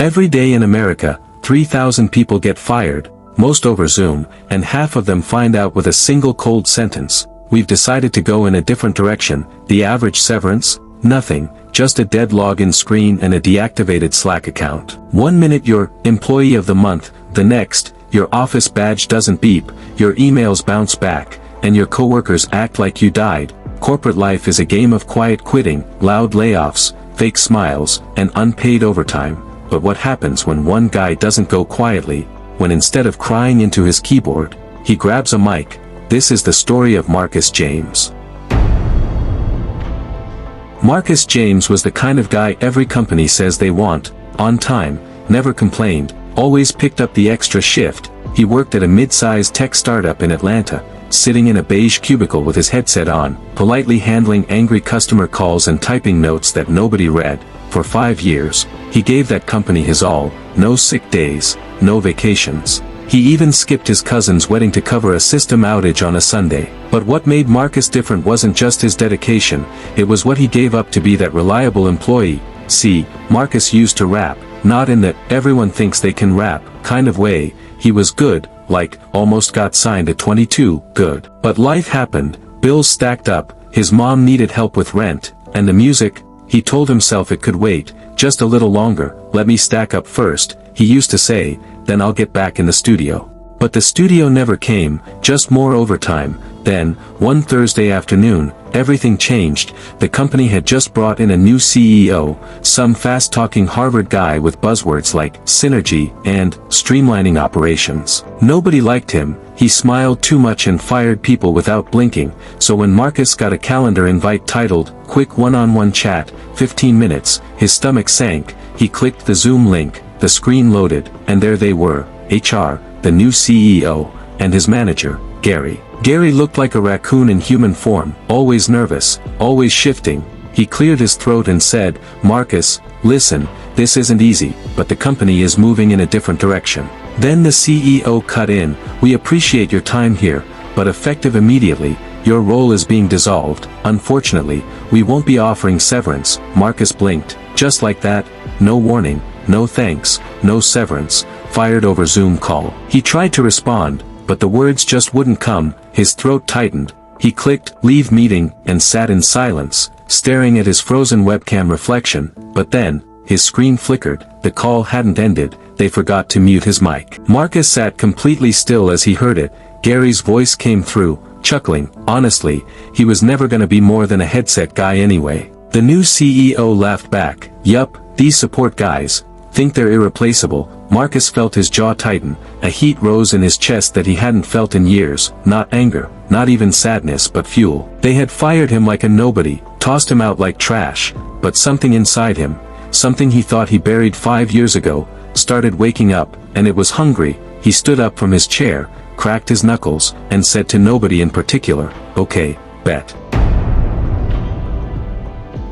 Every day in America, 3,000 people get fired, most over Zoom, and half of them find out with a single cold sentence. We've decided to go in a different direction. The average severance? Nothing, just a dead login screen and a deactivated Slack account. 1 minute you're employee of the month, the next, your office badge doesn't beep, your emails bounce back, and your coworkers act like you died. Corporate life is a game of quiet quitting, loud layoffs, fake smiles, and unpaid overtime. But what happens when one guy doesn't go quietly, when instead of crying into his keyboard, he grabs a mic? This is the story of Marcus James. Marcus James was the kind of guy every company says they want, on time, never complained, always picked up the extra shift. He worked at a mid-sized tech startup in Atlanta, sitting in a beige cubicle with his headset on, politely handling angry customer calls and typing notes that nobody read. For 5 years, he gave that company his all, no sick days, no vacations. He even skipped his cousin's wedding to cover a system outage on a Sunday. But what made Marcus different wasn't just his dedication, it was what he gave up to be that reliable employee. See, Marcus used to rap, not in that everyone thinks they can rap kind of way. He was good, like, almost got signed at 22, good. But life happened, bills stacked up, his mom needed help with rent, and the music, he told himself it could wait, just a little longer, let me stack up first, he used to say, then I'll get back in the studio. But the studio never came, just more overtime. Then, one Thursday afternoon, everything changed. The company had just brought in a new CEO, some fast-talking Harvard guy with buzzwords like synergy and streamlining operations. Nobody liked him, he smiled too much and fired people without blinking, so when Marcus got a calendar invite titled, "Quick One-on-One Chat, 15 minutes, his stomach sank. He clicked the Zoom link, the screen loaded, and there they were, HR, the new CEO, and his manager, Gary. Gary looked like a raccoon in human form, always nervous, always shifting. He cleared his throat and said, "Marcus, listen, this isn't easy, but the company is moving in a different direction." Then the CEO cut in, "We appreciate your time here, but effective immediately, your role is being dissolved. Unfortunately, we won't be offering severance." Marcus blinked, just like that, no warning, no thanks, no severance, fired over Zoom call. He tried to respond, but the words just wouldn't come, his throat tightened. He clicked, "Leave meeting," and sat in silence, staring at his frozen webcam reflection, but then, his screen flickered, the call hadn't ended, they forgot to mute his mic. Marcus sat completely still as he heard it. Gary's voice came through, chuckling, honestly, he was never gonna be more than a headset guy anyway. The new CEO laughed back, "Yup, these support guys think they're irreplaceable." Marcus felt his jaw tighten, a heat rose in his chest that he hadn't felt in years, not anger, not even sadness but fuel. They had fired him like a nobody, tossed him out like trash, but something inside him, something he thought he buried 5 years ago, started waking up, and it was hungry. He stood up from his chair, cracked his knuckles, and said to nobody in particular, "Okay, bet."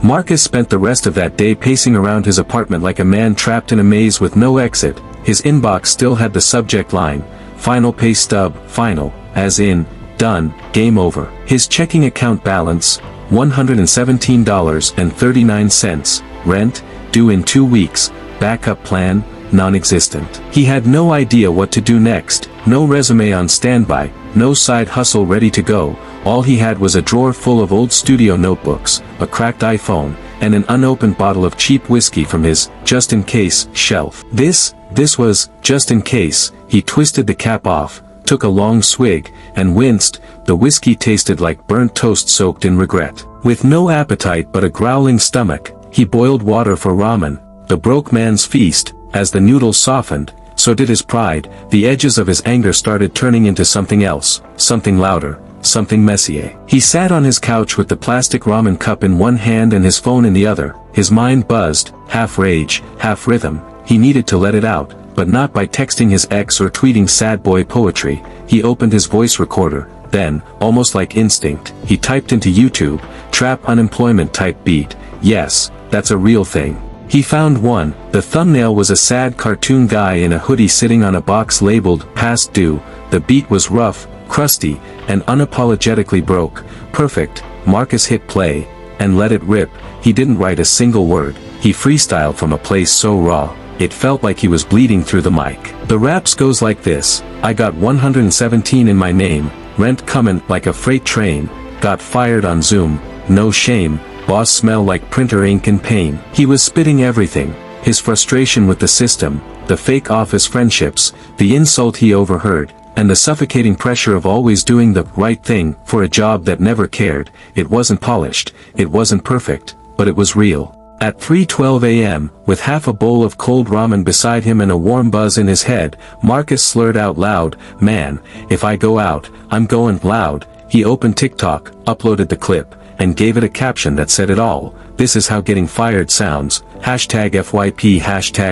Marcus spent the rest of that day pacing around his apartment like a man trapped in a maze with no exit. His inbox still had the subject line, "Final pay stub, final, as in, done, game over." His checking account balance, $117.39, rent, due in 2 weeks, backup plan, non-existent. He had no idea what to do next, no resume on standby, no side hustle ready to go. All he had was a drawer full of old studio notebooks, a cracked iPhone, and an unopened bottle of cheap whiskey from his just-in-case shelf. This was just in case. He twisted the cap off, took a long swig, and winced. The whiskey tasted like burnt toast soaked in regret. With no appetite but a growling stomach, he boiled water for ramen, the broke man's feast. As the noodles softened, so did his pride. The edges of his anger started turning into something else, something louder, something messier. He sat on his couch with the plastic ramen cup in one hand and his phone in the other. His mind buzzed, half rage, half rhythm. He needed to let it out, but not by texting his ex or tweeting sad boy poetry. He opened his voice recorder, then, almost like instinct, he typed into YouTube, "Trap unemployment type beat." Yes, that's a real thing. He found one. The thumbnail was a sad cartoon guy in a hoodie sitting on a box labeled, "Past Due." The beat was rough, crusty, and unapologetically broke. Perfect. Marcus hit play, and let it rip. He didn't write a single word. He freestyled from a place so raw, It felt like he was bleeding through the mic. The raps goes like this: I got 117 in my name, rent comin' like a freight train, got fired on Zoom, no shame, boss smell like printer ink and pain. He was spitting everything: his frustration with the system, the fake office friendships, the insult he overheard, and the suffocating pressure of always doing the right thing for a job that never cared. It wasn't polished, it wasn't perfect, but it was real. At 3:12 a.m., with half a bowl of cold ramen beside him and a warm buzz in his head, Marcus slurred out loud, "Man, if I go out, I'm going loud." He opened TikTok, uploaded the clip, and gave it a caption that said it all: "This is how getting fired sounds, #FYP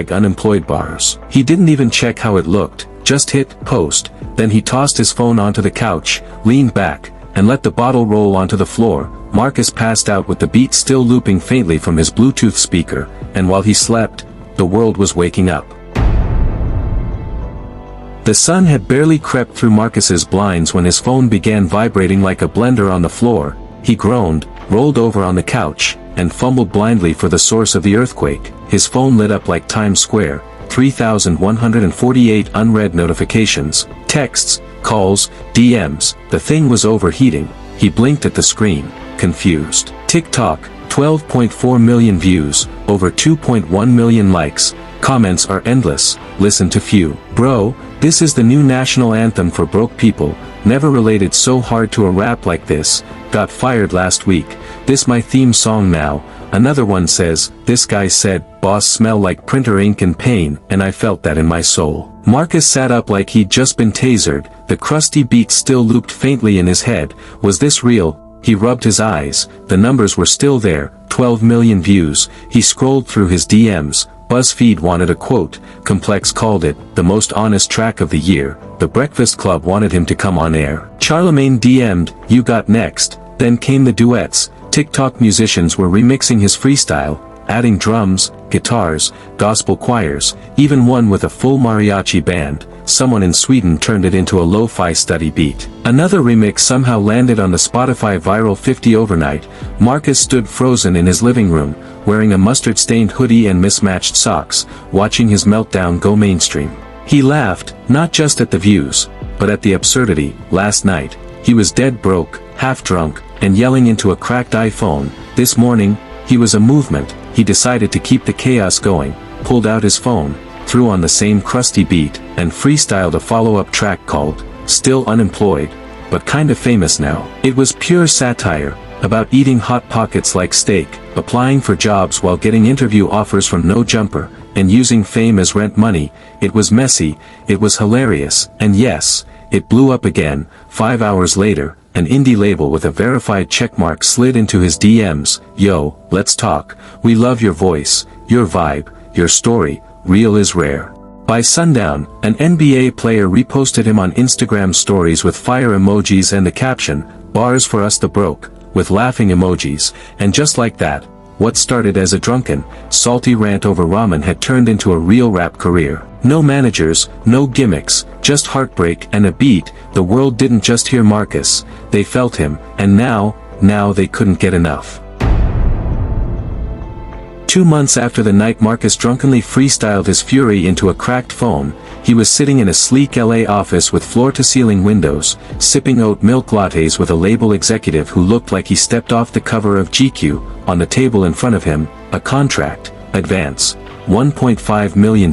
#unemployed bars." He didn't even check how it looked, just hit post. Then he tossed his phone onto the couch, leaned back, and let the bottle roll onto the floor. Marcus passed out with the beat still looping faintly from his Bluetooth speaker, and while he slept, the world was waking up. The sun had barely crept through Marcus's blinds when his phone began vibrating like a blender on the floor. He groaned, rolled over on the couch, and fumbled blindly for the source of the earthquake. His phone lit up like Times Square: 3,148 unread notifications, texts, calls, DMs. The thing was overheating. He blinked at the screen, confused. TikTok, 12.4 million views, over 2.1 million likes, comments are endless, listen to few. Bro, this is the new national anthem for broke people, never related so hard to a rap like this, got fired last week, this my theme song now. Another one says, this guy said, boss smell like printer ink and pain, and I felt that in my soul. Marcus sat up like he'd just been tasered, the crusty beat still looped faintly in his head. Was this real? He rubbed his eyes, the numbers were still there, 12 million views. He scrolled through his DMs, BuzzFeed wanted a quote, Complex called it, the most honest track of the year, The Breakfast Club wanted him to come on air. Charlemagne DM'd, you got next, then came the duets. TikTok musicians were remixing his freestyle, adding drums, guitars, gospel choirs, even one with a full mariachi band. Someone in Sweden turned it into a lo-fi study beat. Another remix somehow landed on the Spotify Viral 50 overnight. Marcus stood frozen in his living room, wearing a mustard-stained hoodie and mismatched socks, watching his meltdown go mainstream. He laughed, not just at the views, but at the absurdity. Last night, he was dead broke, half drunk, and yelling into a cracked iPhone. This morning, he was a movement. He decided to keep the chaos going, pulled out his phone, threw on the same crusty beat, and freestyled a follow-up track called, Still Unemployed, but kinda famous now. It was pure satire, about eating Hot Pockets like steak, applying for jobs while getting interview offers from No Jumper, and using fame as rent money. It was messy, it was hilarious, and yes, it blew up again. 5 hours later, an indie label with a verified checkmark slid into his DMs. Yo, let's talk. We love your voice, your vibe, your story. Real is rare. By sundown, an NBA player reposted him on Instagram stories with fire emojis and the caption, Bars for us the broke, with laughing emojis. And just like that, what started as a drunken, salty rant over ramen had turned into a real rap career. No managers, no gimmicks, just heartbreak and a beat. The world didn't just hear Marcus, they felt him, and now they couldn't get enough. 2 months after the night Marcus drunkenly freestyled his fury into a cracked phone, he was sitting in a sleek LA office with floor-to-ceiling windows, sipping oat milk lattes with a label executive who looked like he stepped off the cover of GQ. On the table in front of him, a contract, advance, $1.5 million,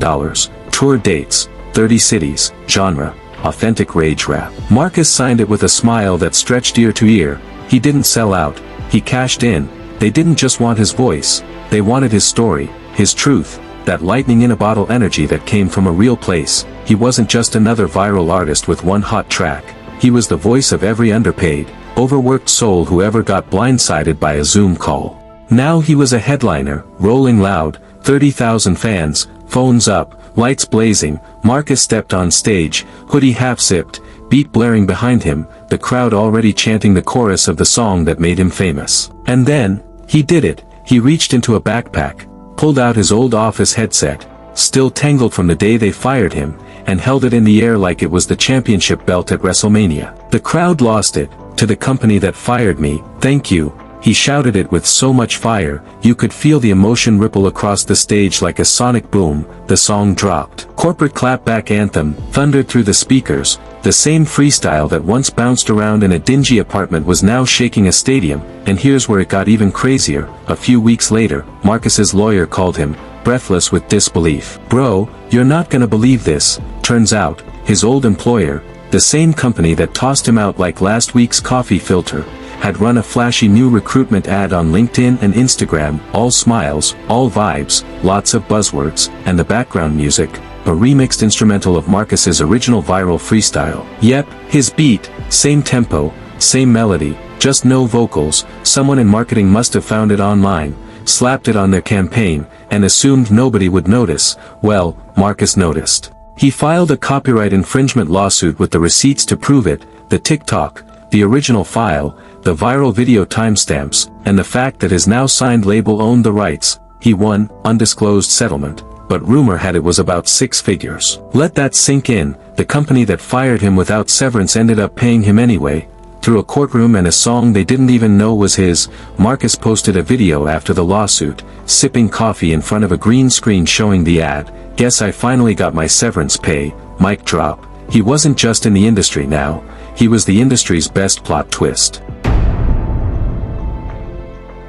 tour dates, 30 cities, genre, authentic rage rap. Marcus signed it with a smile that stretched ear to ear. He didn't sell out, he cashed in. They didn't just want his voice, they wanted his story, his truth, that lightning-in-a-bottle energy that came from a real place. He wasn't just another viral artist with one hot track, he was the voice of every underpaid, overworked soul who ever got blindsided by a Zoom call. Now he was a headliner, rolling loud, 30,000 fans, phones up, lights blazing. Marcus stepped on stage, hoodie half-zipped, beat blaring behind him, the crowd already chanting the chorus of the song that made him famous. And then, he did it. He reached into a backpack, pulled out his old office headset, still tangled from the day they fired him, and held it in the air like it was the championship belt at WrestleMania. The crowd lost it. To the company that fired me, thank you. He shouted it with so much fire, you could feel the emotion ripple across the stage like a sonic boom. The song dropped. Corporate clapback anthem thundered through the speakers. The same freestyle that once bounced around in a dingy apartment was now shaking a stadium, and here's where it got even crazier. A few weeks later, Marcus's lawyer called him, breathless with disbelief. "Bro, you're not gonna believe this." Turns out, his old employer, the same company that tossed him out like last week's coffee filter, had run a flashy new recruitment ad on LinkedIn and Instagram, all smiles, all vibes, lots of buzzwords, and the background music, a remixed instrumental of Marcus's original viral freestyle. Yep, his beat, same tempo, same melody, just no vocals. Someone in marketing must have found it online, slapped it on their campaign, and assumed nobody would notice. Well, Marcus noticed. He filed a copyright infringement lawsuit with the receipts to prove it, the TikTok, the original file, the viral video timestamps, and the fact that his now signed label owned the rights. He won, undisclosed settlement, but rumor had it was about 6 figures. Let that sink in. The company that fired him without severance ended up paying him anyway, through a courtroom and a song they didn't even know was his. Marcus posted a video after the lawsuit, sipping coffee in front of a green screen showing the ad. "Guess I finally got my severance pay." Mic drop. He wasn't just in the industry now, he was the industry's best plot twist.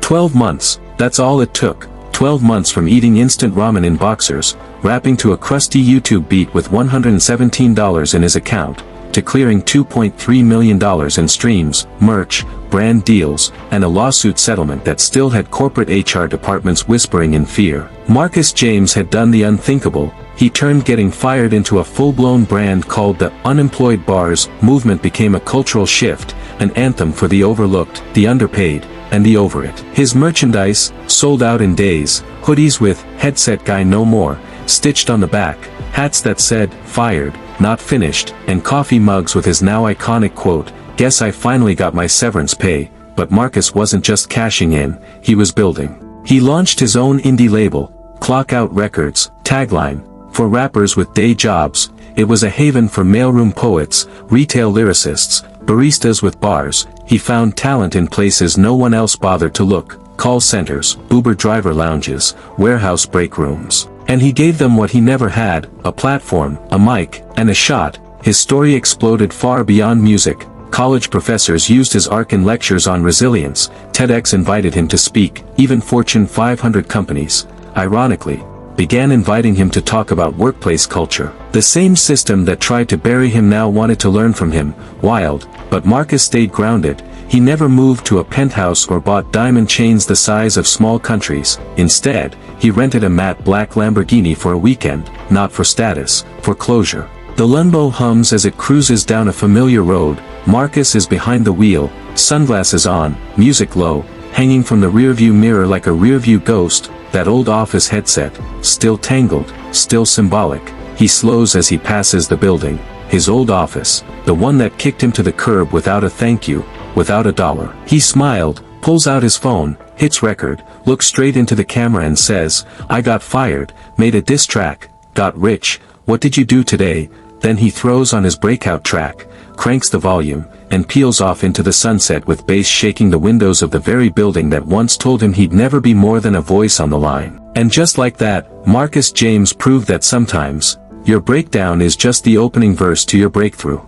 12 months, that's all it took. 12 months from eating instant ramen in boxers, rapping to a crusty YouTube beat with $117 in his account, to clearing $2.3 million in streams, merch, brand deals, and a lawsuit settlement that still had corporate HR departments whispering in fear. Marcus James had done the unthinkable. He turned getting fired into a full-blown brand called the Unemployed Bars movement. Became a cultural shift, an anthem for the overlooked, the underpaid, and the over it. His merchandise, sold out in days, hoodies with "Headset Guy No More" stitched on the back, hats that said, "Fired, not finished," and coffee mugs with his now iconic quote, "Guess I finally got my severance pay." But Marcus wasn't just cashing in, he was building. He launched his own indie label, Clock Out Records. Tagline, "For rappers with day jobs." It was a haven for mailroom poets, retail lyricists, baristas with bars. He found talent in places no one else bothered to look: call centers, Uber driver lounges, warehouse break rooms. And he gave them what he never had: a platform, a mic, and a shot. His story exploded far beyond music. College professors used his arc in lectures on resilience, TEDx invited him to speak, even Fortune 500 companies, ironically, began inviting him to talk about workplace culture. The same system that tried to bury him now wanted to learn from him. Wild, but Marcus stayed grounded. He never moved to a penthouse or bought diamond chains the size of small countries. Instead, he rented a matte black Lamborghini for a weekend, not for status, for closure. The Lambo hums as it cruises down a familiar road. Marcus is behind the wheel, sunglasses on, music low, hanging from the rearview mirror like a rearview ghost. That old office headset, still tangled, still symbolic. He slows as he passes the building. His old office, the one that kicked him to the curb without a thank you, without a dollar. He smiled, pulls out his phone, hits record, looks straight into the camera and says, "I got fired, made a diss track, got rich, what did you do today?" Then he throws on his breakout track, cranks the volume, and peels off into the sunset with bass shaking the windows of the very building that once told him he'd never be more than a voice on the line. And just like that, Marcus James proved that sometimes, your breakdown is just the opening verse to your breakthrough.